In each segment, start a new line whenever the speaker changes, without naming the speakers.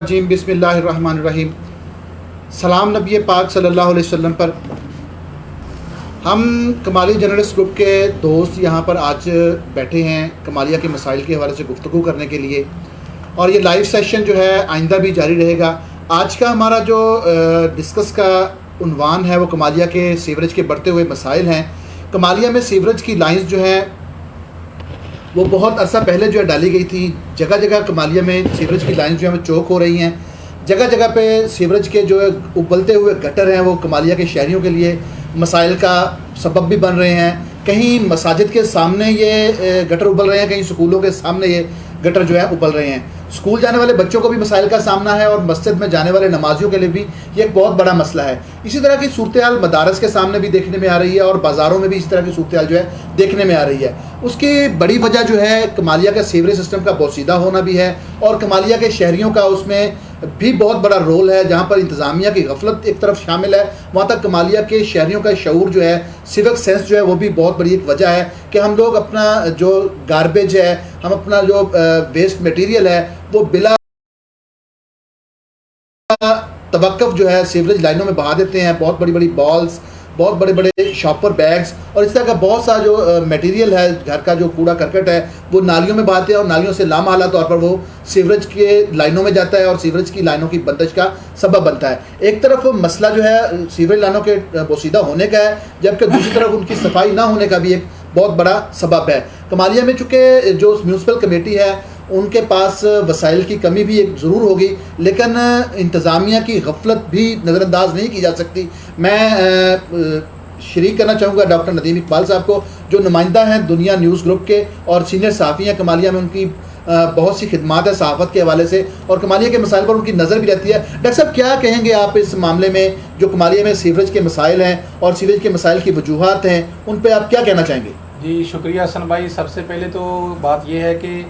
جیم بسم اللہ الرحمن الرحیم۔ سلام نبی پاک صلی اللہ علیہ وسلم پر۔ ہم کمالیہ جرنلسٹ گروپ کے دوست یہاں پر آج بیٹھے ہیں کمالیہ کے مسائل کے حوالے سے گفتگو کرنے کے لیے، اور یہ لائیو سیشن جو ہے آئندہ بھی جاری رہے گا۔ آج کا ہمارا جو ڈسکس کا عنوان ہے وہ کمالیہ کے سیوریج کے بڑھتے ہوئے مسائل ہیں۔ کمالیہ میں سیوریج کی لائنز جو ہیں وہ بہت عرصہ پہلے جو ہے ڈالی گئی تھی۔ جگہ جگہ کمالیہ میں سیوریج کی لائنز جو ہیں وہ چوک ہو رہی ہیں۔ جگہ جگہ پہ سیوریج کے جو ابلتے ہوئے گٹر ہیں وہ کمالیہ کے شہریوں کے لیے مسائل کا سبب بھی بن رہے ہیں۔ کہیں مساجد کے سامنے یہ گٹر ابل رہے ہیں، کہیں سکولوں کے سامنے یہ گٹر جو ہے ابل رہے ہیں۔ اسکول جانے والے بچوں کو بھی مسائل کا سامنا ہے، اور مسجد میں جانے والے نمازیوں کے لیے بھی یہ ایک بہت بڑا مسئلہ ہے۔ اسی طرح کی صورتحال مدارس کے سامنے بھی دیکھنے میں آ رہی ہے، اور بازاروں میں بھی اس طرح کی صورتحال جو ہے دیکھنے میں آ رہی ہے۔ اس کی بڑی وجہ جو ہے کمالیہ کا سیوریج سسٹم کا بوسیدہ ہونا بھی ہے، اور کمالیہ کے شہریوں کا اس میں بھی بہت بڑا رول ہے۔ جہاں پر انتظامیہ کی غفلت ایک طرف شامل ہے، وہاں تک کمالیہ کے شہریوں کا شعور جو ہے، سیوک سینس جو ہے، وہ بھی بہت بڑی ایک وجہ ہے کہ ہم لوگ اپنا جو گاربیج ہے، ہم اپنا جو ویسٹ میٹیریل ہے، وہ بلا توقف جو ہے سیوریج لائنوں میں بہا دیتے ہیں۔ بہت بڑی بڑی بالز، بہت بڑے بڑے شاپر بیگز، اور اس طرح کا بہت سا جو میٹیریل ہے، گھر کا جو کوڑا کرکٹ ہے، وہ نالیوں میں بہاتے ہیں، اور نالیوں سے لامحالہ طور پر وہ سیوریج کے لائنوں میں جاتا ہے، اور سیوریج کی لائنوں کی بندش کا سبب بنتا ہے۔ ایک طرف مسئلہ جو ہے سیوریج لائنوں کے بوسیدہ ہونے کا ہے، جبکہ دوسری طرف ان کی صفائی نہ ہونے کا بھی ایک بہت بڑا سبب ہے۔ کمالیہ میں چونکہ جو میونسپل کمیٹی ہے ان کے پاس وسائل کی کمی بھی ایک ضرور ہوگی، لیکن انتظامیہ کی غفلت بھی نظر انداز نہیں کی جا سکتی۔ میں شریک کرنا چاہوں گا ڈاکٹر ندیم اقبال صاحب کو، جو نمائندہ ہیں دنیا نیوز گروپ کے اور سینئر صحافی ہیں کمالیہ میں۔ ان کی بہت سی خدمات ہے صحافت کے حوالے سے، اور کمالیہ کے مسائل پر ان کی نظر بھی رہتی ہے۔ ڈاکٹر صاحب کیا کہیں گے آپ اس معاملے میں، جو کمالیہ میں سیوریج کے مسائل ہیں اور سیوریج کے مسائل کی وجوہات ہیں، ان پہ آپ کیا کہنا چاہیں گے؟
جی شکریہ حسن بھائی۔ سب سے پہلے تو بات یہ ہے کہ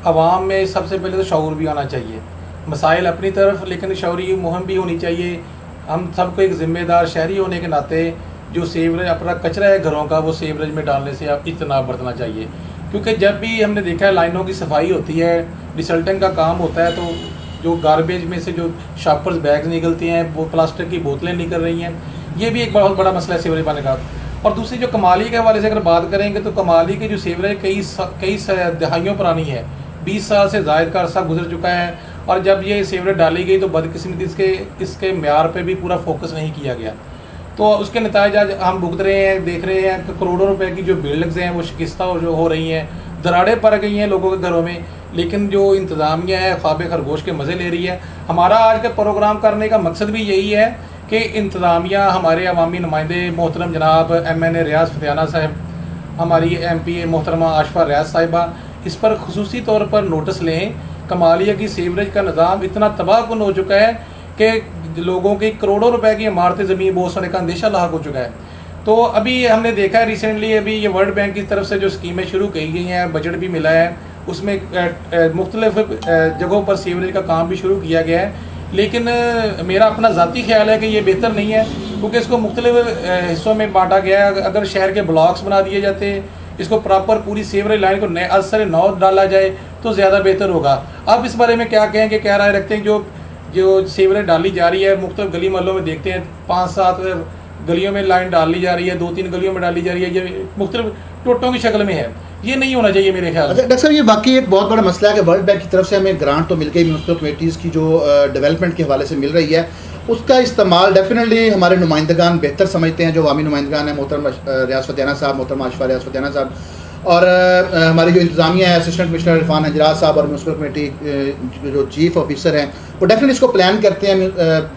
عوام میں سب سے پہلے تو شعور بھی آنا چاہیے، مسائل اپنی طرف، لیکن شعوری مہم بھی ہونی چاہیے۔ ہم سب کو ایک ذمہ دار شہری ہونے کے ناطے جو سیوریج اپنا کچرا ہے گھروں کا، وہ سیوریج میں ڈالنے سے اب اجتناب برتنا چاہیے، کیونکہ جب بھی ہم نے دیکھا ہے لائنوں کی صفائی ہوتی ہے، ڈسلٹنگ کا کام ہوتا ہے، تو جو گاربیج میں سے جو شاپرز بیگز نکلتی ہیں، وہ پلاسٹک کی بوتلیں نکل رہی ہیں، یہ بھی ایک بہت بڑا مسئلہ ہے سیوریج پانے کا۔ اور دوسری جو کمالی کے حوالے سے اگر بات کریں گے تو کمالی کی جو سیوریج کئی دہائیوں پرانی ہے، 20 سال سے زائد کا عرصہ گزر چکا ہے، اور جب یہ سیوریج ڈالی گئی تو بدقسمتی اس کے معیار پہ بھی پورا فوکس نہیں کیا گیا، تو اس کے نتائج آج ہم بھگت رہے ہیں، دیکھ رہے ہیں کہ کروڑوں روپے کی جو بلڈنگز ہیں وہ شکستہ ہو رہی ہیں، دراڑیں پڑ گئی ہیں لوگوں کے گھروں میں، لیکن جو انتظامیہ ہے خواب خرگوش کے مزے لے رہی ہے۔ ہمارا آج کا پروگرام کرنے کا مقصد بھی یہی ہے کہ انتظامیہ، ہمارے عوامی نمائندے محترم جناب MNA ریاض فتیانہ صاحب، ہماری MP محترمہ آشفا ریاض صاحبہ، اس پر خصوصی طور پر نوٹس لیں۔ کمالیہ کی سیوریج کا نظام اتنا تباہ کن ہو چکا ہے کہ لوگوں کی کروڑوں روپے کی عمارتیں زمین بوس ہونے کا اندیشہ لاحق ہو چکا ہے۔ تو ابھی ہم نے دیکھا ہے ریسنٹلی، ابھی یہ ورلڈ بینک کی طرف سے جو اسکیمیں شروع کی گئی ہیں، بجٹ بھی ملا ہے، اس میں مختلف جگہوں پر سیوریج کا کام بھی شروع کیا گیا ہے، لیکن میرا اپنا ذاتی خیال ہے کہ یہ بہتر نہیں ہے، کیونکہ اس کو مختلف حصوں میں بانٹا گیا ہے۔ اگر شہر کے بلاکس بنا دیے جاتے، اس کو پراپر پوری سیوریج لائن کو از سر نو ڈالا جائے تو زیادہ بہتر ہوگا۔ آپ اس بارے میں کیا کہیں گے، کیا رائے رکھتے ہیں؟ جو سیوریج ڈالی جا رہی ہے مختلف گلی محلوں میں دیکھتے ہیں، 5-7 گلیوں میں لائن ڈال لی جا رہی ہے، 2-3 گلیوں میں ڈالی جا رہی ہے، یہ مختلف ٹوٹوں کی شکل میں ہے، یہ نہیں ہونا چاہیے میرے خیال سے۔
ڈاکٹر صاحب یہ واقعی ایک بہت بڑا مسئلہ ہے کہ ورلڈ بینک کی طرف سے ہمیں گرانٹ تو مل گئی، میونسپل کمیٹیز کی جو ڈیولپمنٹ کے حوالے سے مل رہی ہے، اس کا استعمال ڈیفینیٹلی ہمارے نمائندگان بہتر سمجھتے ہیں، جو عوامی نمائندگان ہیں، محترم ریاض فتیانہ صاحب، محترم آشفا ریاض فتیانہ صاحب، اور ہماری جو انتظامیہ ہے، اسسٹنٹ کمشنر عرفان حجرات صاحب، اور میونسپل کمیٹی جو چیف آفیسر ہیں، وہ ڈیفینیٹلی اس کو پلان کرتے ہیں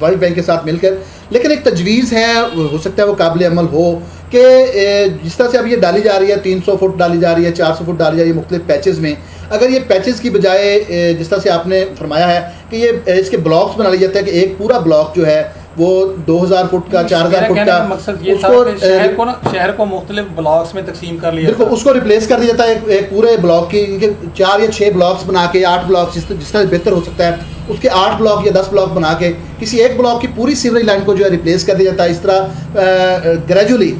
ورلڈ بینک کے ساتھ مل کر۔ لیکن ایک تجویز ہے، ہو سکتا ہے وہ قابل عمل ہو، کہ جس طرح سے اب یہ ڈالی جا رہی ہے، 300 فٹ ڈالی جا رہی ہے، 400 فٹ ڈالی جا رہی ہے مختلف پیچز میں، اگر یہ پیچز کی بجائے جس طرح سے آپ نے فرمایا ہے کہ یہ اس کے بلاکس بنا لیا جاتا ہے، کہ ایک پورا بلاک جو ہے وہ 2000 فٹ کا، 4000 فٹ کا،
مقصد یہ تھا کہ شہر کو مختلف بلاکس میں تقسیم کر لیا،
بالکل اس کو ریپلیس کر دیا جاتا ہے ایک پورے بلاک کی، 4 یا 6 بلاکس بنا کے، 8 بلاک جس طرح بہتر ہو سکتا ہے، اس کے 8 بلاک یا 10 بلاک بنا کے کسی ایک بلاک کی پوری سیوریج لائن کو جو ہے ریپلیس کر دیا جاتا ہے۔ اس طرح گریجولی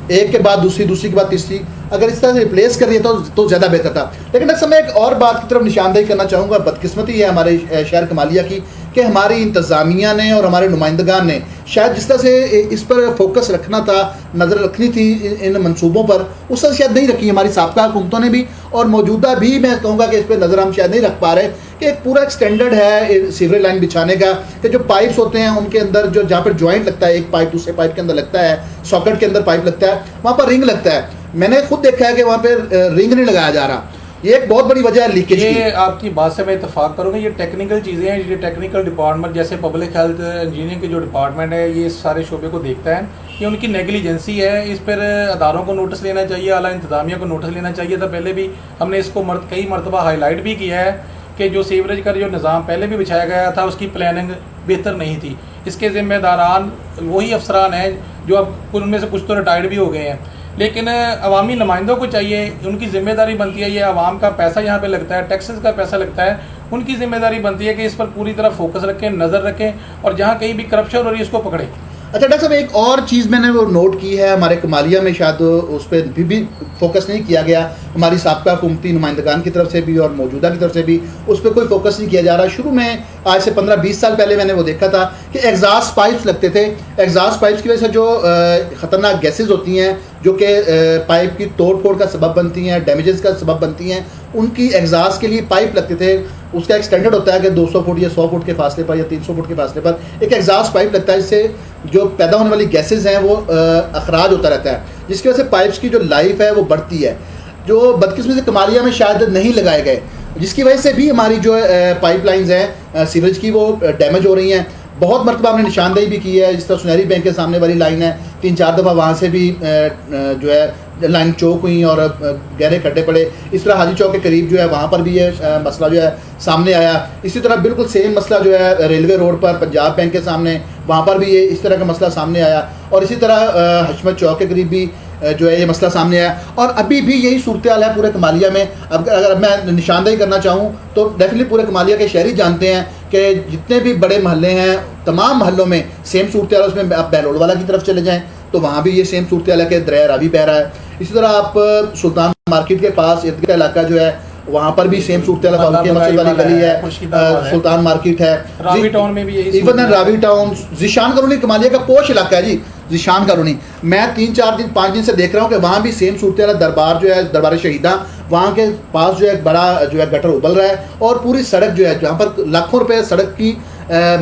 ایک کے بعد دوسری کے بعد تیسری، اگر اس طرح سے ریپلیس کر رہی ہے تو زیادہ بہتر تھا. لیکن ڈاکٹر صاحب میں ایک اور بات کی طرف نشاندہی کرنا چاہوں گا. بدقسمتی ہے ہمارے شہر کمالیہ کی کہ ہماری انتظامیہ نے اور ہمارے نمائندگان نے شاید جس طرح سے اس پر فوکس رکھنا تھا, نظر رکھنی تھی ان منصوبوں پر, اس طرح شاید نہیں رکھی ہماری سابقہ حکومتوں نے بھی, اور موجودہ بھی میں کہوں گا کہ اس پہ نظر ہم شاید نہیں رکھ پا رہے کہ ایک پورا ایک اسٹینڈرڈ ہے سیوریج لائن بچھانے کا, کہ جو پائپس ہوتے ہیں ان کے اندر جو جہاں پر جوائنٹ لگتا ہے, ایک پائپ دوسرے پائپ کے اندر لگتا ہے, ساکٹ کے اندر پائپ لگتا ہے, وہاں پر رنگ لگتا ہے. میں نے خود دیکھا ہے کہ وہاں پہ رنگ نہیں لگایا جا رہا. یہ ایک بہت بڑی وجہ ہے لیکیج کی.
یہ آپ کی بات سے میں اتفاق کروں گا. یہ ٹیکنیکل چیزیں ہیں, یہ ٹیکنیکل ڈپارٹمنٹ جیسے پبلک ہیلتھ انجینئرنگ کے جو ڈپارٹمنٹ ہے یہ اس سارے شعبے کو دیکھتا ہے. یہ ان کی نیگلیجنسی ہے. اس پر اداروں کو نوٹس لینا چاہیے, اعلیٰ انتظامیہ کو نوٹس لینا چاہیے تھا. پہلے بھی ہم نے اس کو کئی مرتبہ ہائی لائٹ بھی کیا ہے کہ جو سیوریج کا جو نظام پہلے بھی بچھایا گیا تھا اس کی پلاننگ بہتر نہیں تھی. اس کے ذمہ داران وہی افسران ہیں جو اب ان میں سے کچھ تو ریٹائرڈ بھی ہو گئے ہیں. لیکن عوامی نمائندوں کو چاہیے, ان کی ذمہ داری بنتی ہے, یہ عوام کا پیسہ یہاں پہ لگتا ہے, ٹیکسز کا پیسہ لگتا ہے, ان کی ذمہ داری بنتی ہے کہ اس پر پوری طرح فوکس رکھیں, نظر رکھیں, اور جہاں کہیں بھی کرپشن ہو رہی ہے اس کو پکڑیں.
اچھا ڈاکٹر صاحب ایک اور چیز میں نے وہ نوٹ کی ہے, ہمارے کمالیہ میں شاید اس پہ بھی فوکس نہیں کیا گیا, ہماری سابقہ حکومتی نمائندگان کی طرف سے بھی اور موجودہ کی طرف سے بھی اس پہ کوئی فوکس نہیں کیا جا رہا. شروع میں آج سے 15-20 سال پہلے میں نے وہ دیکھا تھا کہ ایگزاسٹ پائپس لگتے تھے. ایگزاسٹ پائپس کی وجہ سے جو خطرناک گیسز ہوتی ہیں جو کہ پائپ کی توڑ پھوڑ کا سبب بنتی ہیں, ڈیمیجز کا سبب بنتی ہیں, ان کی ایگزاسٹ کے لیے پائپ لگتے تھے. اس کا ایک اسٹینڈرڈ ہوتا ہے کہ 200 فٹ یا 100 فٹ کے فاصلے پر یا 300 فٹ کے فاصلے پر ایک ایگزاسٹ پائپ لگتا ہے, جس سے جو پیدا ہونے والی گیسز ہیں وہ اخراج ہوتا رہتا ہے, جس کی وجہ سے پائپس کی جو لائف ہے وہ بڑھتی ہے, جو بدقسمتی سے کمالیہ میں شاید نہیں لگائے گئے, جس کی وجہ سے بھی ہماری جو پائپ لائنز ہیں سیوریج کی وہ ڈیمیج ہو رہی ہیں. بہت مرتبہ ہم نے نشاندہی بھی کی ہے, جس طرح سنہری بینک کے سامنے والی لائن ہے, 3-4 دفعہ وہاں سے بھی جو ہے لائن چوک ہوئیں اور گہرے کھڈے پڑے. اس طرح حاجی چوک کے قریب جو ہے وہاں پر بھی یہ مسئلہ جو ہے سامنے آیا. اسی طرح بالکل سیم مسئلہ جو ہے ریلوے روڈ پر پنجاب بینک کے سامنے, وہاں پر بھی یہ اس طرح کا مسئلہ سامنے آیا. اور اسی طرح حشمت چوک کے قریب بھی جو ہے یہ مسئلہ سامنے آیا, اور ابھی بھی یہی صورتحال ہے پورے کمالیہ میں. اب اگر میں نشاندہی کرنا چاہوں تو ڈیفینیٹلی پورے کمالیہ کے شہری جانتے ہیں کہ جتنے بھی بڑے محلے ہیں تمام محلوں میں سیم صورتحال. اس میں آپ بہلول والا کی طرف چلے جائیں تو وہاں بھی یہ سیم صورتحال ہے کہ دریا راوی بہ رہا ہے. اسی طرح آپ سلطان مارکیٹ کے پاس ارد گرد علاقہ جو ہے وہاں پر بھی سیم صورتحال ہے. فاروقیہ مسجد والی گلی ہے, سلطان مارکیٹ ہے,
راوی ٹاؤن میں بھی یہی,
ایون راوی ٹاؤن, ذیشان کالونی کمالیہ کا پوش علاقہ ہے جی, ذیشان کالونی. میں 3-4 دن سے دیکھ رہا ہوں کہ وہاں بھی سیم صورتحال ہے. دربار جو ہے دربار شہیداں, وہاں کے پاس جو ہے ایک بڑا جو ہے گٹر ابل رہا ہے, اور پوری سڑک جو ہے جہاں پر لاکھوں روپے سڑک کی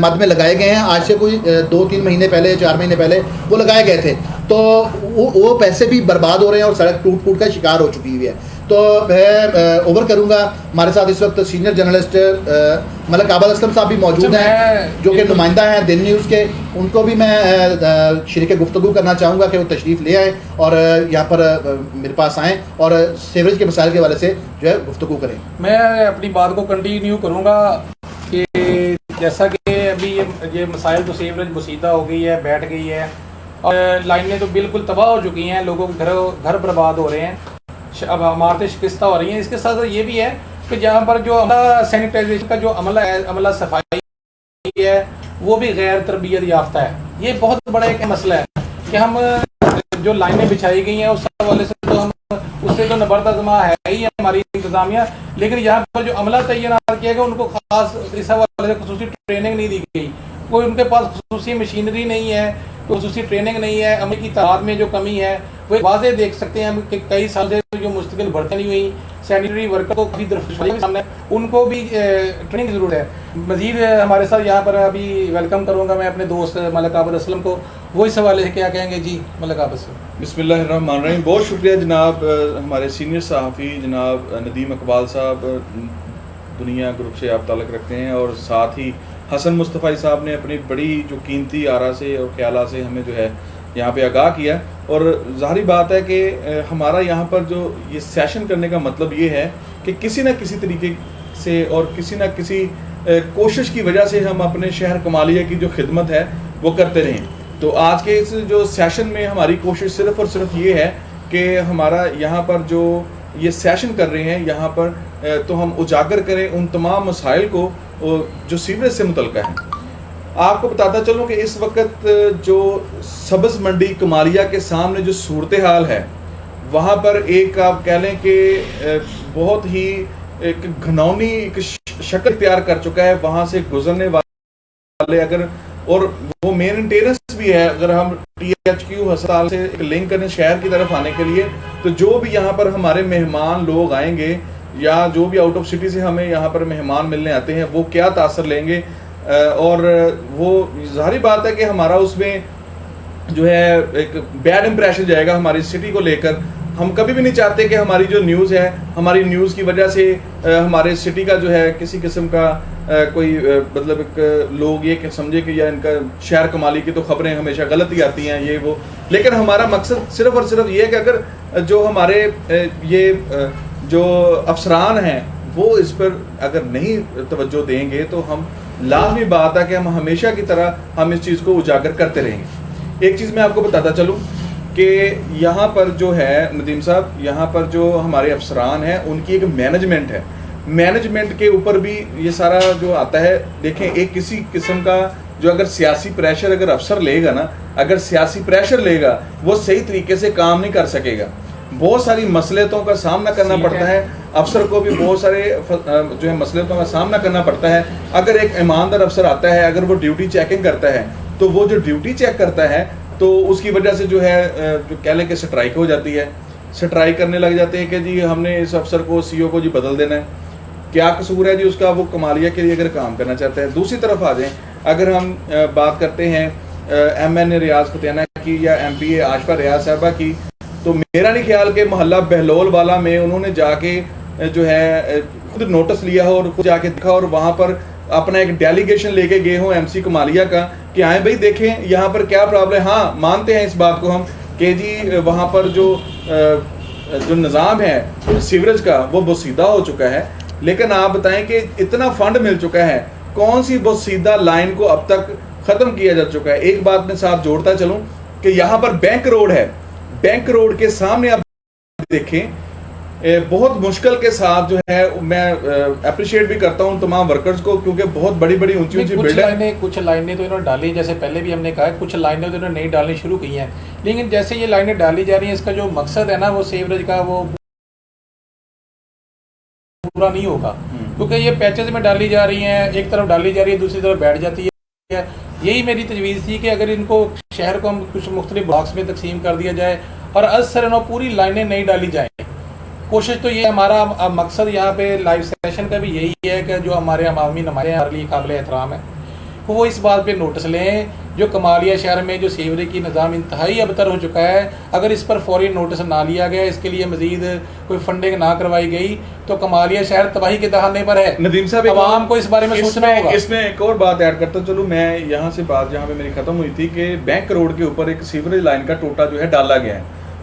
مد میں لگائے گئے ہیں, آج سے کوئی 2-3 مہینے پہلے 4 مہینے پہلے وہ لگائے گئے تھے, تو وہ پیسے بھی برباد ہو رہے ہیں اور سڑک ٹوٹ پھوٹ کا شکار ہو چکی ہوئی ہے. تو میں اوور کروں گا, ہمارے ساتھ اس وقت سینئر جرنلسٹ ملک عابد اسلم صاحب بھی موجود ہیں جو کہ نمائندہ ہیں دن نیوز کے. ان کو بھی میں شریک گفتگو کرنا چاہوں گا کہ وہ تشریف لے آئیں اور یہاں پر میرے پاس آئیں اور سیوریج کے مسائل کے حوالے سے جو ہے گفتگو کریں.
میں اپنی بات کو کنٹینیو کروں گا کہ جیسا کہ ابھی یہ مسائل تو سیوریج بسیدہ ہو گئی ہے, بیٹھ گئی ہے, اور لائنیں تو بالکل تباہ ہو چکی ہیں, لوگوں کے گھر برباد ہو رہے ہیں, اب عمارتیں شکستہ ہو رہی ہیں. اس کے ساتھ یہ بھی ہے کہ جہاں پر جو سینیٹائزیشن کا جو عملہ ہے, عملہ صفائی ہے, وہ بھی غیر تربیت یافتہ ہے. یہ بہت بڑا ایک مسئلہ ہے کہ ہم جو لائنیں بچھائی گئی ہیں اس حوالے سے تو ہم اس سے تو نبرد ازما ہے ہی ہماری انتظامیہ, لیکن یہاں پر جو عملہ تعینات کیا گیا ان کو خاص اس حوالے سے خصوصی ٹریننگ نہیں دی گئی. کوئی ان کے پاس خصوصی مشینری نہیں ہے, کوئی خصوصی ٹریننگ نہیں ہے. عمل کی تعداد میں جو کمی ہے وہ واضح دیکھ سکتے ہیں کہ کئی سال سے جو مستقل بڑھتے نہیں ہوئی. سینیٹری ورکر کو کافی درخواست سامنے, ان کو بھی ٹریننگ کی ضرورت ہے. مزید ہمارے ساتھ یہاں پر ابھی ویلکم کروں گا میں اپنے دوست ملک عابد اسلم کو, وہ اس حوالے سے کیا کہیں گے. جی ملک عابد اسلم.
بسم اللہ الرحمن الرحیم. بہت شکریہ جناب ہمارے سینئر صحافی جناب ندیم اقبال صاحب, دنیا گروپ سے آپ تعلق رکھتے ہیں, اور ساتھ ہی حسن مصطفی صاحب نے اپنی بڑی جو قیمتی آرا سے اور خیالات سے ہمیں جو ہے یہاں پہ آگاہ کیا. اور ظاہری بات ہے کہ ہمارا یہاں پر جو یہ سیشن کرنے کا مطلب یہ ہے کہ کسی نہ کسی طریقے سے اور کسی نہ کسی کوشش کی وجہ سے ہم اپنے شہر کمالیہ کی جو خدمت ہے وہ کرتے رہیں. تو آج کے اس جو سیشن میں ہماری کوشش صرف اور صرف یہ ہے کہ ہمارا یہاں پر جو یہ سیشن کر رہے ہیں یہاں پر تو ہم اجاگر کریں ان تمام مسائل کو جو سیوریج سے متعلقہ ہیں. آپ کو بتاتا چلوں کہ اس وقت جو سبز منڈی کمالیہ کے سامنے جو صورتحال ہے وہاں پر ایک آپ کہہ لیں کہ بہت ہی ایک گھنونی ایک شکل اختیار کر چکا ہے. وہاں سے گزرنے والے اگر, اور وہ مینٹیننس بھی ہے, اگر ہم ٹی ایچ کیو ہسپتال سے ایک لنک کریں شہر کی طرف آنے کے لیے, تو جو بھی یہاں پر ہمارے مہمان لوگ آئیں گے یا جو بھی آؤٹ آف سٹی سے ہمیں یہاں پر مہمان ملنے آتے ہیں, وہ کیا تاثر لیں گے. اور وہ ظاہری بات ہے کہ ہمارا اس میں جو ہے ایک بیڈ امپریشن جائے گا ہماری سٹی کو لے کر. ہم کبھی بھی نہیں چاہتے کہ ہماری جو نیوز ہے, ہماری نیوز کی وجہ سے ہمارے سٹی کا جو ہے کسی قسم کا کوئی مطلب ایک لوگ یہ کہ سمجھے کہ یا ان کا شہر کمالی کی تو خبریں ہمیشہ غلط ہی آتی ہیں یہ وہ. لیکن ہمارا مقصد صرف اور صرف یہ ہے کہ اگر جو ہمارے یہ جو افسران ہیں وہ اس پر اگر نہیں توجہ دیں گے تو ہم لازمی بات ہے کہ ہم ہمیشہ کی طرح ہم اس چیز کو اجاگر کرتے رہیں گے. ایک چیز میں آپ کو بتاتا چلوں کہ یہاں پر جو ہے ندیم صاحب, یہاں پر جو ہمارے افسران ہیں ان کی ایک مینجمنٹ ہے. مینجمنٹ کے اوپر بھی یہ سارا جو آتا ہے. دیکھیں ایک کسی قسم کا جو اگر سیاسی پریشر اگر افسر لے گا نا, اگر سیاسی پریشر لے گا وہ صحیح طریقے سے کام نہیں کر سکے گا. بہت ساری مصلحتوں کا سامنا کرنا پڑتا ہے افسر کو بھی, بہت سارے جو ہے مصلحتوں کا سامنا کرنا پڑتا ہے. اگر ایک ایماندار افسر آتا ہے, اگر وہ ڈیوٹی چیکنگ کرتا ہے, تو وہ جو ڈیوٹی چیک کرتا ہے تو اس کی وجہ سے جو ہے جو کہہ لیں کہ سٹرائک ہو جاتی ہے. سٹرائک کرنے لگ جاتے ہیں کہ جی ہم نے اس افسر کو سی او کو جی بدل دینا ہے. کیا قصور ہے جی اس کا, وہ کمالیہ کے لیے اگر کام کرنا چاہتا ہے. دوسری طرف آ جائیں, اگر ہم بات کرتے ہیں ایم این اے ریاض فتینہ کی یا ایم پی اے عاشقہ ریاض صاحبہ کی, تو میرا نہیں خیال کہ محلہ بہلول والا میں انہوں نے جا کے جو ہے خود نوٹس لیا ہو اور خود جا کے دیکھا اور وہاں پر اپنا ایک ڈیلیگیشن لے کے گئے ہوں ایم سی کمالیہ کا کہ آئیں بھائی دیکھیں یہاں پر کیا پرابلم ہے. ہاں مانتے ہیں اس بات کو ہم کہ جی وہاں پر جو نظام ہے سیوریج کا وہ بوسیدہ ہو چکا ہے, لیکن آپ بتائیں کہ اتنا فنڈ مل چکا ہے, کون سی بوسیدہ لائن کو اب تک ختم کیا جا چکا ہے. ایک بات میں ساتھ جوڑتا چلوں کہ یہاں پر بینک روڈ ہے, بینک روڈ کے سامنے آپ دیکھیں بہت مشکل کے ساتھ جو ہے, میں اپریشیٹ بھی کرتا ہوں تمام ورکرز کو کیونکہ بہت بڑی بڑی اونچی اونچی بلڈنگ.
کچھ لائنیں تو انہوں نے ڈالی, جیسے پہلے بھی ہم نے کہا کچھ لائنیں تو انہوں نے نئی ڈالنی شروع کی ہیں, لیکن جیسے یہ لائنیں ڈالی جا رہی ہیں اس کا جو مقصد ہے نا وہ سیوریج کا وہ پورا نہیں ہوگا, کیونکہ یہ پیچز میں ڈالی جا رہی ہیں, ایک طرف ڈالی جا رہی ہے دوسری طرف بیٹھ جاتی ہے. یہی میری تجویز تھی کہ اگر ان کو شہر کو ہم کچھ مختلف بلاکس میں تقسیم کر دیا جائے اور از سر انہوں پوری لائنیں نہیں ڈالی جائیں. کوشش تو یہ ہمارا مقصد یہاں پہ لائیو سیشن کا بھی یہی ہے کہ جو ہمارے عوامی نمائندے ہیں ہمارے لیے قابل احترام ہے وہ اس بات پہ نوٹس لیں. جو کمالیہ شہر میں جو سیوریج کی نظام انتہائی ابتر ہو چکا ہے, اگر اس پر فوری نوٹس نہ لیا گیا, اس کے لیے مزید کوئی فنڈنگ نہ کروائی گئی تو کمالیہ شہر تباہی کے دہانے پر ہے.
ندیم صاحب
عوام کو اس بارے میں سوچنا ہوگا.
اس میں ایک اور بات ایڈ کرتا ہوں, چلو میں یہاں سے بات جہاں پہ میری ختم ہوئی تھی کہ بینک روڈ کے اوپر ایک سیوریج لائن کا ٹوٹا جو ہے ڈالا گیا ہے.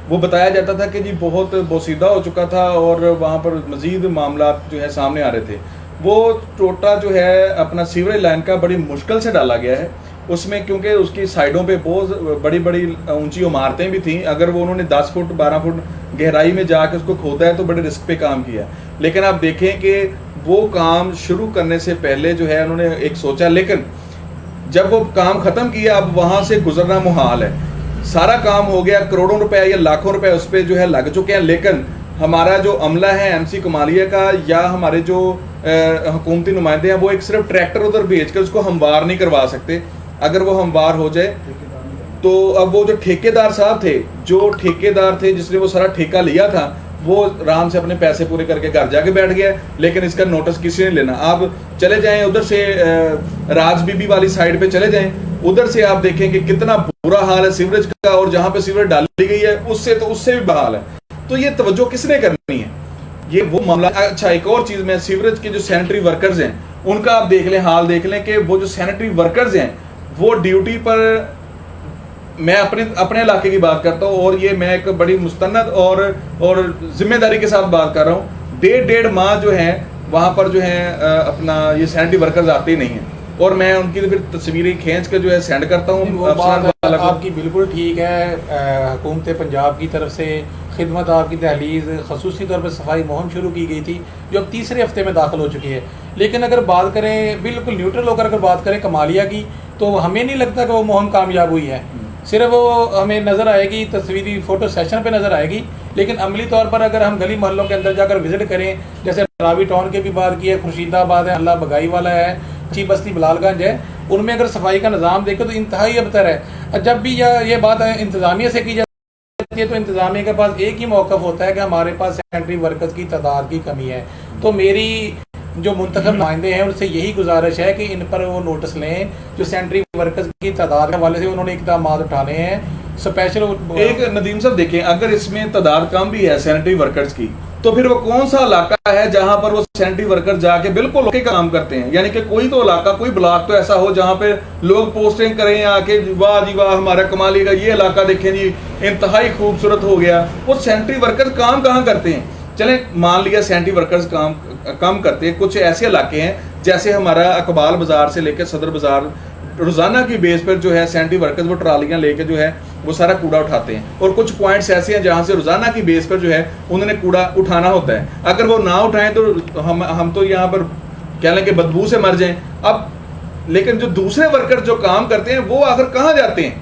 وہ بتایا جاتا تھا کہ جی بہت بوسیدہ ہو چکا تھا اور وہاں پر مزید معاملات جو ہے سامنے آ رہے تھے. وہ ٹوٹا جو ہے اپنا سیوریج لائن کا بڑی مشکل سے ڈالا گیا ہے. اس میں کیونکہ اس کی سائڈوں پہ بہت بڑی بڑی اونچی عمارتیں بھی تھیں, اگر وہ انہوں نے 10 فٹ 12 فٹ گہرائی میں جا کے اس کو کھودا ہے تو بڑے رسک پہ کام کیا. لیکن آپ دیکھیں کہ وہ کام شروع کرنے سے پہلے جو ہے انہوں نے ایک سوچا, لیکن جب وہ کام ختم کیا اب وہاں سے گزرنا محال ہے. سارا کام ہو گیا, کروڑوں روپے یا لاکھوں روپے اس پہ جو ہے لگ چکے ہیں, لیکن ہمارا جو عملہ ہے ایم سی کمالیہ کا یا ہمارے جو حکومتی نمائندے ہیں وہ ایک صرف ٹریکٹر ادھر بھیج کر اس کو ہموار نہیں کروا سکتے. اگر وہ ہموار ہو جائے تو اب وہ جو ٹھیکیدار صاحب تھے, جو ٹھیکیدار تھے جس نے وہ سارا ٹھیکہ لیا تھا, وہ آرام سے اپنے پیسے پورے کر کے گھر جا کے بیٹھ گیا, لیکن اس کا نوٹس کسی نے لینا. آپ چلے جائیں ادھر سے راج بی بی والی سائڈ پہ چلے جائیں, ادھر سے آپ دیکھیں کہ کتنا برا حال ہے سیوریج کا, اور جہاں پہ سیوریج ڈالی گئی ہے اس سے بھی بحال ہے. تو یہ توجہ کس نے کرنی ہے, یہ وہ معاملہ. اچھا ایک اور چیز میں سیوریج کے جو سینیٹری ورکرز ہیں ان کا آپ دیکھ لیں, حال دیکھ لیں کہ وہ جو سینیٹری ورکرز ہیں وہ ڈیوٹی پر, میں اپنے علاقے کی بات کرتا ہوں اور یہ میں ایک بڑی مستند اور ذمہ داری کے ساتھ بات کر رہا ہوں, 1.5 ماہ جو ہیں وہاں پر جو ہے اپنا یہ سینیٹری ورکرز آتے ہی نہیں ہیں, اور میں ان کی پھر تصویریں کھینچ کے جو ہے سینڈ کرتا ہوں.
وہ بات آپ کی بالکل ٹھیک ہے. حکومت پنجاب کی طرف سے خدمت آپ کی دہلیز خصوصی طور پر صفائی مہم شروع کی گئی تھی جو اب 3رے ہفتے میں داخل ہو چکی ہے. لیکن اگر بات کریں بالکل نیوٹرل ہو کر اگر بات کریں کمالیہ کی, تو ہمیں نہیں لگتا کہ وہ مہم کامیاب ہوئی ہے. صرف وہ ہمیں نظر آئے گی تصویری فوٹو سیشن پہ نظر آئے گی, لیکن عملی طور پر اگر ہم گلی محلوں کے اندر جا کر وزٹ کریں، جیسے راوی ٹاؤن کی بھی بات کی ہے، خورشید آباد ہے، اللہ بگائی والا ہے، چی بستی بلال گنج ہے، ان میں اگر صفائی کا نظام دیکھیں تو انتہائی ابتر ہے۔ جب بھی یہ بات انتظامیہ سے کی جاتی ہے تو انتظامیہ کے پاس ایک ہی موقف ہوتا ہے کہ ہمارے پاس سینٹری ورکرز کی تعداد کی کمی ہے۔ تو میری جو منتخب نمائندے ہیں ان سے یہی گزارش ہے کہ ان پر وہ نوٹس لیں، جو سینٹری ورکرز کی تعداد کے حوالے سے انہوں نے اقدامات اٹھانے ہیں اسپیشل۔
ایک ندیم صاحب دیکھیں، اگر اس میں تعداد کم بھی ہے سینٹری ورکرز کی، تو پھر وہ کون سا علاقہ ہے جہاں پر وہ سینٹری ورکر جا کے بالکل اوکے کام کرتے ہیں؟ یعنی کہ کوئی تو علاقہ، کوئی بلاک تو ایسا ہو جہاں پہ لوگ پوسٹنگ کریں آ کے، واہ جی واہ ہمارا کمالی کا یہ علاقہ دیکھیں جی انتہائی خوبصورت ہو گیا۔ وہ سینٹری ورکر کام کہاں کرتے ہیں؟ چلیں مان لیا سینٹری ورکرز کام کرتے ہیں، کچھ ایسے علاقے ہیں جیسے ہمارا اقبال بازار سے لے کے صدر بازار، روزانہ کی بیس پر جو ہے سینٹری ورکرز وہ ٹرالیاں لے کے جو ہے وہ سارا کوڑا اٹھاتے ہیں، اور کچھ پوائنٹس ایسے ہیں جہاں سے روزانہ کی بیس پر جو ہے انہوں نے کوڑا اٹھانا ہوتا ہے۔ اگر وہ نہ اٹھائیں تو ہم تو یہاں پر کہہ لیں کہ بدبو سے مر جائیں۔ اب لیکن جو دوسرے ورکر جو کام کرتے ہیں وہ آخر کہاں جاتے ہیں؟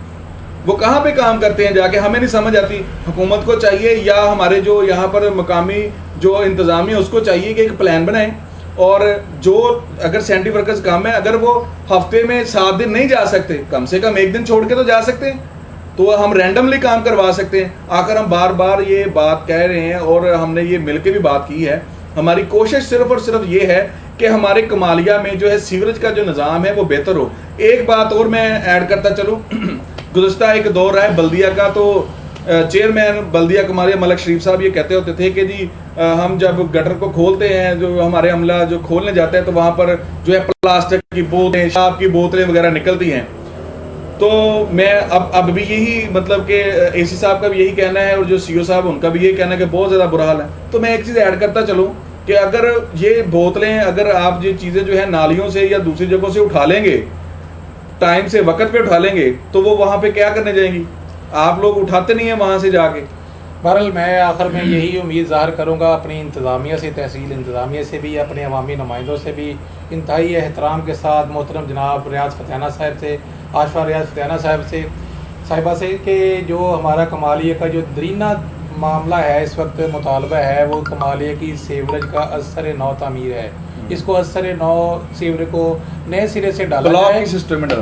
وہ کہاں پہ کام کرتے ہیں جا کے؟ ہمیں نہیں سمجھ آتی۔ حکومت کو چاہیے یا ہمارے جو یہاں پر مقامی جو انتظامیہ اس کو چاہیے کہ ایک پلان بنائیں، اور جو اگر سینٹری ورکرز کام ہے، اگر وہ ہفتے میں 7 دن نہیں جا سکتے، کم سے کم 1 دن چھوڑ کے تو جا سکتے ہیں، تو ہم رینڈملی کام کروا سکتے ہیں۔ آخر ہم بار بار یہ بات کہہ رہے ہیں اور ہم نے یہ مل کے بھی بات کی ہے، ہماری کوشش صرف اور صرف یہ ہے کہ ہمارے کمالیہ میں جو ہے سیوریج کا جو نظام ہے وہ بہتر ہو۔ ایک بات اور میں ایڈ کرتا چلوں، گزشتہ ایک دور رہا ہے بلدیہ کا، تو چیئرمین بلدیہ کمالیہ ملک شریف صاحب یہ کہتے ہوتے تھے کہ جی ہم جب گٹر کو کھولتے ہیں، جو ہمارے عملہ جو کھولنے جاتے ہیں، تو وہاں پر جو ہے پلاسٹک کی بوتلیں، شراب کی بوتلیں وغیرہ نکلتی ہیں۔ تو میں اب بھی یہی مطلب کہ اے سی صاحب کا بھی یہی کہنا ہے اور جو سی او صاحب ان کا بھی یہی کہنا ہے کہ بہت زیادہ برا حال ہے۔ تو میں ایک چیز ایڈ کرتا چلوں کہ اگر یہ بوتلیں، اگر آپ یہ چیزیں جو ہے نالیوں سے یا دوسری جگہوں سے اٹھا لیں گے، ٹائم سے وقت پہ اٹھا لیں گے، تو وہ وہاں پہ کیا کرنے جائیں گی؟ آپ لوگ اٹھاتے نہیں ہیں وہاں سے جا کے۔
بہرحال میں آخر میں یہی امید ظاہر کروں گا اپنی انتظامیہ سے، تحصیل انتظامیہ سے بھی، اپنے عوامی نمائندوں سے بھی انتہائی احترام کے ساتھ، محترم جناب ریاض فتحانہ صاحب سے، آشفا ریاض فتحانہ صاحبہ سے، کہ جو ہمارا کمالیہ کا جو درینہ معاملہ ہے اس وقت، مطالبہ ہے، وہ کمالیہ کی سیوریج کا ازسر نو تعمیر ہے۔ اس کو ازسر نو سیوریج کو نئے سرے سے ڈالا جائے،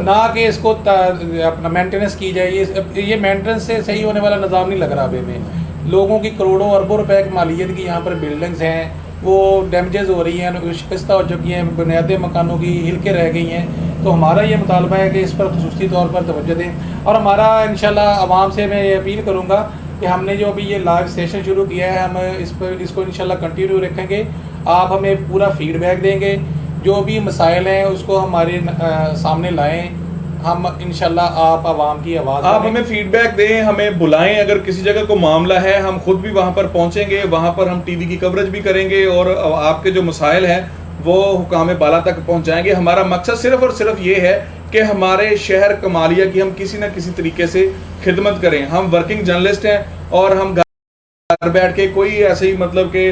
نہ کہ اس کو اپنا مینٹیننس کی جائے۔ یہ مینٹیننس سے صحیح ہونے والا نظام نہیں لگ رہا ابھی میں۔ لوگوں کی کروڑوں اربوں روپے کی مالیت کی یہاں پر بلڈنگز ہیں، وہ ڈیمیجز ہو رہی ہیں، شکستہ ہو چکی ہیں، بنیادیں مکانوں کی ہل کے رہ گئی ہیں۔ تو ہمارا یہ مطالبہ ہے کہ اس پر خصوصی طور پر توجہ دیں، اور ہمارا انشاءاللہ عوام سے میں یہ اپیل کروں گا کہ ہم نے جو ابھی یہ لائیو سیشن شروع کیا ہے، ہم اس کو انشاءاللہ کنٹینیو رکھیں گے۔ آپ ہمیں پورا فیڈ بیک دیں گے، جو بھی مسائل ہیں اس کو ہمارے سامنے لائیں، ہم انشاءاللہ آپ عوام کی آواز،
آپ ہمیں فیڈ بیک دیں، ہمیں بلائیں۔ اگر کسی جگہ کو معاملہ ہے ہم خود بھی وہاں پر پہنچیں گے، وہاں پر ہم ٹی وی کی کوریج بھی کریں گے، اور آپ کے جو مسائل ہیں وہ حکام بالا تک پہنچائیں گے۔ ہمارا مقصد صرف اور صرف یہ ہے کہ ہمارے شہر کمالیہ کی ہم کسی نہ کسی طریقے سے خدمت کریں۔ ہم ورکنگ جرنلسٹ ہیں، اور ہم گھر بیٹھ کے کوئی ایسے ہی مطلب کہ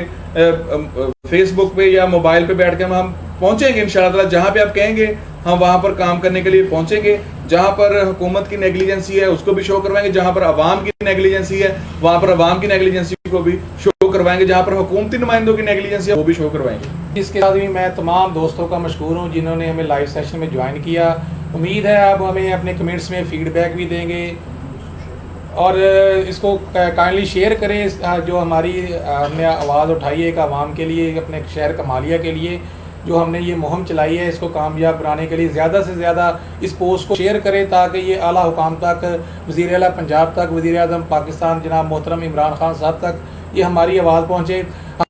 فیس بک پہ یا موبائل پہ بیٹھ کے ہم پہنچیں گے انشاءاللہ تعالیٰ، جہاں پہ آپ کہیں گے ہم وہاں پر کام کرنے کے لیے پہنچیں گے۔ جہاں پر حکومت کی نیگلیجنسی ہے اس کو بھی شو کروائیں گے، جہاں پر عوام کی نیگلیجنسی ہے وہاں پر عوام کی نیگلیجنسی کو بھی شو کروائیں گے، جہاں پر حکومتی نمائندوں کی نیگلیجنسی ہے وہ بھی شو کروائیں گے۔
اس کے ساتھ بھی میں تمام دوستوں کا مشکور ہوں جنہوں نے ہمیں لائیو سیشن میں جوائن کیا۔ امید ہے آپ ہمیں اپنے کمنٹس میں فیڈ بیک بھی دیں گے، اور اس کو کائنڈلی شیئر کریں، جو ہماری ہم نے آواز اٹھائی ہے ایک عوام کے لیے، اپنے شہر کمالیہ کے لیے، جو ہم نے یہ مہم چلائی ہے، اس کو کامیاب بنانے کے لیے زیادہ سے زیادہ اس پوسٹ کو شیئر کریں، تاکہ یہ اعلیٰ حکام تک، وزیر اعلیٰ پنجاب تک، وزیر اعظم پاکستان جناب محترم عمران خان صاحب تک یہ ہماری آواز پہنچے۔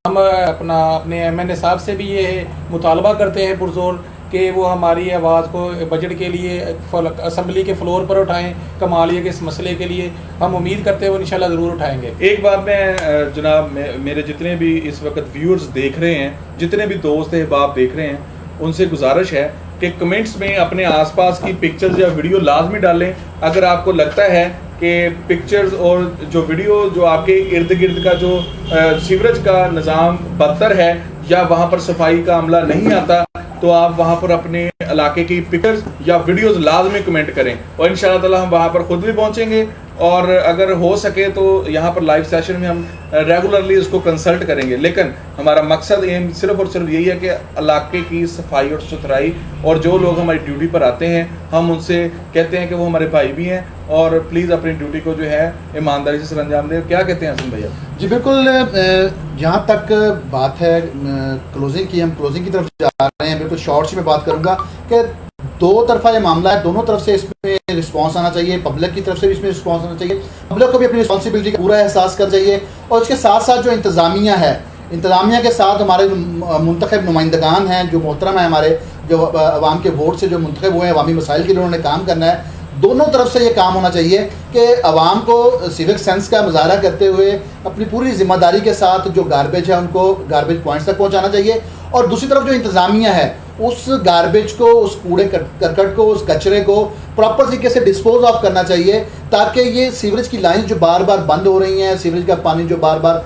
ہم اپنے ایم این اے صاحب سے بھی یہ مطالبہ کرتے ہیں پرزور کہ وہ ہماری آواز کو بجٹ کے لیے اسمبلی کے فلور پر اٹھائیں، کمالیہ کے اس مسئلے کے لیے ہم امید کرتے ہیں وہ انشاءاللہ ضرور اٹھائیں گے۔
ایک بات میں جناب میرے جتنے بھی اس وقت ویورز دیکھ رہے ہیں، جتنے بھی دوست احباب دیکھ رہے ہیں، ان سے گزارش ہے کہ کمنٹس میں اپنے آس پاس کی پکچرز یا ویڈیو لازمی ڈالیں۔ اگر آپ کو لگتا ہے کہ پکچرز اور جو ویڈیو جو آپ کے ارد گرد کا جو سیوریج کا نظام بدتر ہے، یا وہاں پر صفائی کا عملہ نہیں آتا، تو آپ وہاں پر اپنے علاقے کی پکچرز یا ویڈیوز لازمی کمنٹ کریں، اور انشاءاللہ تعالی ہم وہاں پر خود بھی پہنچیں گے اور اگر ہو سکے تو یہاں پر لائیو سیشن میں ہم ریگولرلی اس کو کنسلٹ کریں گے. لیکن ہمارا مقصد ایم صرف اور صرف یہی ہے کہ علاقے کی صفائی اور ستھرائی, اور جو لوگ ہماری ڈیوٹی پر آتے ہیں ہم ان سے کہتے ہیں کہ وہ ہمارے بھائی بھی ہیں, اور پلیز اپنی ڈیوٹی کو جو ہے ایمانداری سے سر انجام دیں. کیا کہتے ہیں حسن بھیا؟
جی بالکل, جہاں تک بات ہے کلوزنگ کی, ہم کلوزنگ کی طرف جا رہے ہیں. بالکل شارٹ سی میں بات کروں گا کہ دو طرفہ یہ معاملہ ہے, دونوں طرف سے اس میں رسپانس آنا چاہیے. پبلک کی طرف سے بھی اس میں رسپانس آنا چاہیے, پبلک کو بھی اپنی رسپانسبلٹی کا پورا احساس کر چاہیے. اور اس کے ساتھ ساتھ جو انتظامیہ ہے, انتظامیہ کے ساتھ ہمارے منتخب نمائندگان ہیں جو محترم ہیں, ہمارے جو عوام کے ووٹ سے جو منتخب ہوئے ہیں, عوامی مسائل کے لیے انہوں نے کام کرنا ہے. دونوں طرف سے یہ کام ہونا چاہیے کہ عوام کو سیوک سینس کا مظاہرہ کرتے ہوئے اپنی پوری ذمہ داری کے ساتھ جو گاربیج ہے ان کو گاربیج پوائنٹس تک پہنچانا چاہیے. اور دوسری طرف جو انتظامیہ ہے اس گاربیج کو, اس کوڑے کرکٹ کو, اس کچرے کو پراپر طریقے سے ڈسپوز آف کرنا چاہیے, تاکہ یہ سیوریج کی لائنز جو بار بار بند ہو رہی ہیں, سیوریج کا پانی جو بار بار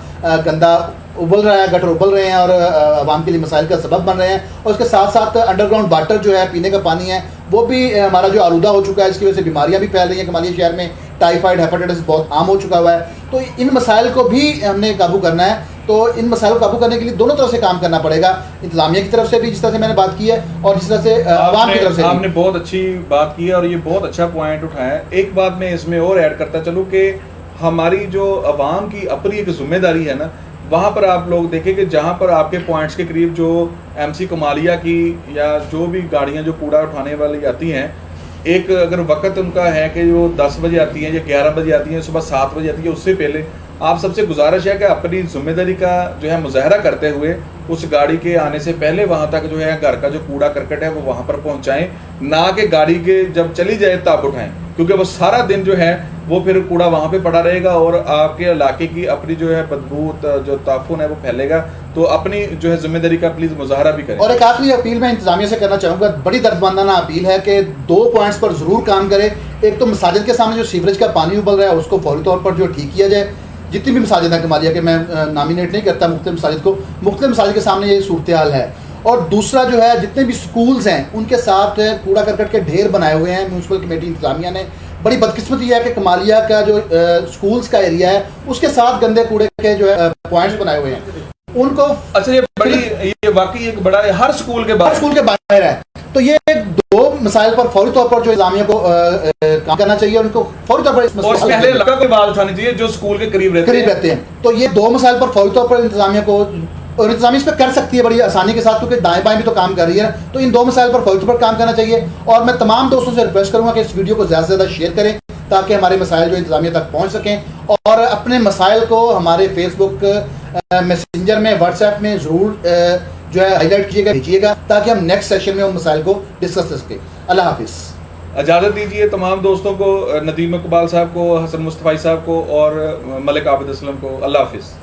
گندا ابل رہا ہے, گٹر ابل رہے ہیں اور عوام کے لیے مسائل کا سبب بن رہے ہیں. اور اس کے ساتھ ساتھ انڈر گراؤنڈ واٹر جو ہے, پینے کا پانی ہے, وہ بھی ہمارا جو آلودہ ہو چکا ہے, اس کی وجہ سے بیماریاں بھی پھیل رہی ہیں. کمالیہ شہر میں ٹائیفائڈ, ہیپاٹائٹس بہت عام ہو چکا ہوا ہے. تو ان مسائل کو بھی ہم نے قابو کرنا ہے. تو ان مسائل کو قابو کرنے کے لیے دونوں طرف سے کام کرنا پڑے گا, انتظامیہ کی طرف سے بھی جس طرح سے میں نے بات کی ہے, اور جس طرح سے عوام کی طرف سے.
آپ نے بہت اچھی بات کی ہے اور یہ بہت اچھا پوائنٹ اٹھایا ہے. ایک بات میں اس میں اور ایڈ کرتا چلوں کہ ہماری جو عوام کی اپنی ایک ذمہ داری ہے نا, وہاں پر آپ لوگ دیکھیں کہ جہاں پر آپ کے پوائنٹس کے قریب جو ایم سی کمالیہ کی یا جو بھی گاڑیاں جو کوڑا اٹھانے والی آتی ہیں, ایک اگر وقت ان کا ہے کہ وہ 10 بجے آتی ہیں یا 11 بجے آتی ہیں, صبح 7 بجے آتی ہے, اس سے پہلے آپ سب سے گزارش ہے کہ اپنی ذمہ داری کا جو ہے مظاہرہ کرتے ہوئے اس گاڑی کے آنے سے پہلے وہاں تک جو ہے گھر کا جو کوڑا کرکٹ ہے وہ وہاں پر پہنچائیں, نہ کہ گاڑی کے جب چلی جائے تب اٹھائیں, کیونکہ وہ سارا دن جو ہے وہ پھر کوڑا وہاں پہ پڑا رہے گا اور آپ کے علاقے کی اپنی جو ہے بدبو جو تعفن ہے وہ پھیلے گا. تو اپنی جو ہے ذمہ داری کا پلیز مظاہرہ بھی کریں.
اور ایک آخری اپیل میں انتظامیہ سے کرنا چاہوں گا, بڑی دردمندانہ اپیل ہے کہ 2 پوائنٹس پر ضرور کام کرے. ایک تو مساجد کے سامنے جو سیوریج کا پانی ابل رہا ہے اس کو فوری طور پر جو ٹھیک کیا جائے. جتنی بھی مساجد ہیں کمالیہ کے, میں نامینیٹ نہیں کرتا مختلف مساجد کو, مختلف مساجد کے سامنے یہ صورتحال ہے. اور دوسرا جو ہے جتنے بھی سکولز ہیں ان کے ساتھ کوڑا کرکٹ کے ڈھیر بنائے ہوئے ہیں میونسپل کمیٹی انتظامیہ نے. بڑی بدقسمتی یہ ہے کہ کمالیہ کا جو سکولز کا ایریا ہے اس کے ساتھ گندے کوڑے کے جو ہے پوائنٹس بنائے ہوئے ہیں, ان کو
اچھا یہ واقعی ایک بڑا ہر سکول کے
باہر ہے. تو یہ 2 مسائل پر فوری طور پر جو انتظامیہ کو کام کرنا چاہیے, ان کو فوری طور پر اس مسئلے
اور پہلے لگا کوئی بات اٹھانی چاہیے جو سکول کے قریب رہتے ہیں.
تو یہ 2 مسائل پر فوری طور پر انتظامیہ کو, اور انتظامیہ اس پہ کر سکتی ہے بڑی آسانی کے ساتھ, کیونکہ دائیں بائیں بھی تو کام کر رہی ہے. تو ان 2 مسائل پر فوری طور پر کام کرنا چاہیے. اور میں تمام دوستوں سے ریکویسٹ کروں گا کہ اس ویڈیو کو زیادہ سے زیادہ شیئر کریں تاکہ ہمارے مسائل جو انتظامیہ تک پہنچ سکیں. اور اپنے مسائل کو ہمارے فیس بک میسنجر میں, واٹس ایپ میں ضرور جو ہے ہائی لائٹ کیجیے گا, بھیجیے گا, تاکہ ہم نیکسٹ سیشن میں ان مسائل کو ڈسکس کر سکیں. اللہ حافظ.
اجازت دیجیے تمام دوستوں کو, ندیم اقبال صاحب کو, حسن مصطفی صاحب کو اور ملک عابد اسلم کو. اللہ حافظ.